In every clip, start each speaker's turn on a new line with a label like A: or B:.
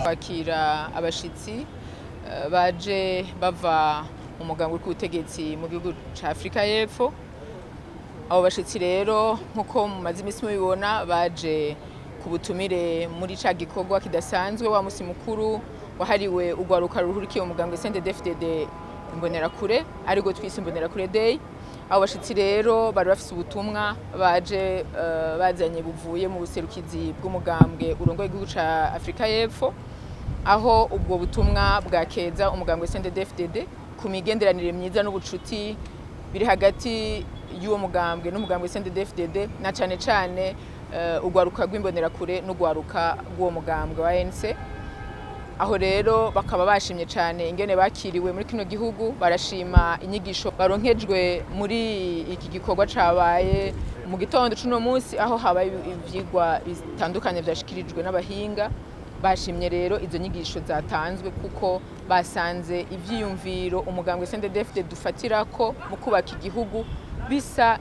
A: kwakira abashitsi baje bava mu mugambwe w'ubutegetsi mu gihugu ca Afrika yepfo. Abo bashitsi rero nkuko mumaze imisi mubibona baje ku butumire muri ca gikorwa kidasanzwe wa musi mukuru wahariwe urwaruka ruhurikiye mu mugambwe CNDD FDD Imbonerakure ariko twise Imbonerakure Day. Abo bashitsi rero bari bafise ubutumwa baje bazanye buvuye mu buserukizi bw'umugambwe urongoye igihugu ca Afrika yepfo, aho ubwo butumwa bwakeza umugambwe CNDD FDD ku migenderanire myiza n'ubucuti biri hagati y'uwo mugambwe n'umugambwe CNDD FDD na cane cane urwaruka rw'Imbonerakure n'urwaruka rw'uwo mugambwe wa ANC. Aho rero bakaba bashimye cyane ingene bakiriwe muri kino gihugu, barashima inyigisho baronkejwe muri iki gikorwa cabaye mu gitondo c'uno munsi, aho habaye ivyigwa bitandukanye vyashikirijwe n'abahinga. Bashimye rero izo nyigisho zatanzwe kuko basanze ivyiyumviro umugambwe CNDD FDD dufatirako mu kubaka igihugu bisa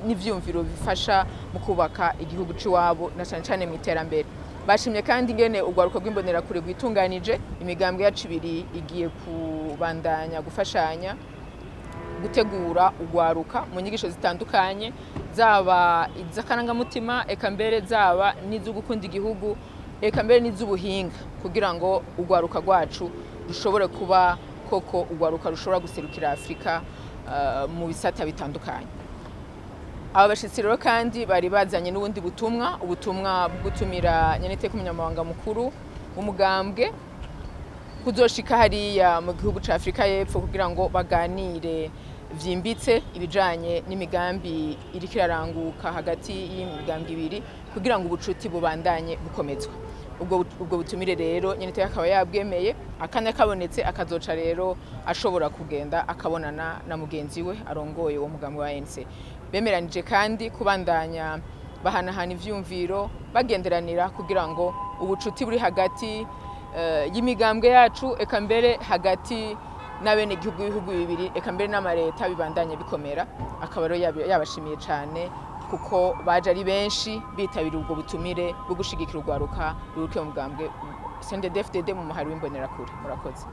A: n'ivyumviro bifasha mu kubaka igihugu ciwabo na cyane cyane mu iterambere. Bashimye kandi ingene urwaruka rw'Imbonerakure rwitunganije, imigambwe yacu ibiri igiye kubandanya gufashanya gutegura urwaruka mu nyigisho zitandukanye, zaba iz'akarangamutima eka mbere zaba n'izo gukunda igihugu eka mbere n'iz'ubuhinga, kugira ngo urwaruka rwacu rushobore kuba koko urwaruka rushobora guserukira Afrika mu bisata bitandukanye. Aba bashitsi rero kandi bari bazanye n'ubundi ubutumwa bw'utumira Ninette Mutoni mukuru w'umugambwe kuzoshika hariya mu gihugu ca Afrika yepfo kugira ngo baganire vyimbitse ibijanye n'imigambi iriko iraranguka hagati y'imigambi ibiri kugira ngo ubucuti bubandanye bukomezwa. Ubwo butumire rero Ninette akaba yabwemeye, akanya kabonetse akazoca rero ashobora kugenda akabonana na mugenzi we arongoye uwo mugambwe wa ANC. Bemeranije kandi kubandanya bahanahana ivyumviro bagenderanira kugira ngo ubucuti buri hagati y'imigambwe yacu eka mbere hagati n'abene igihugu b'ibihugu bibiri eka mbere n'amareta bibandanye bikomera. Akaba rero yabashimiye cyane kuko baje ari benshi bitabira ubwo butumire bwo gushigikira urwaruka rurukiye mu mugambwe CNDD FDD mu muhari w'Imbonerakure. Murakoze.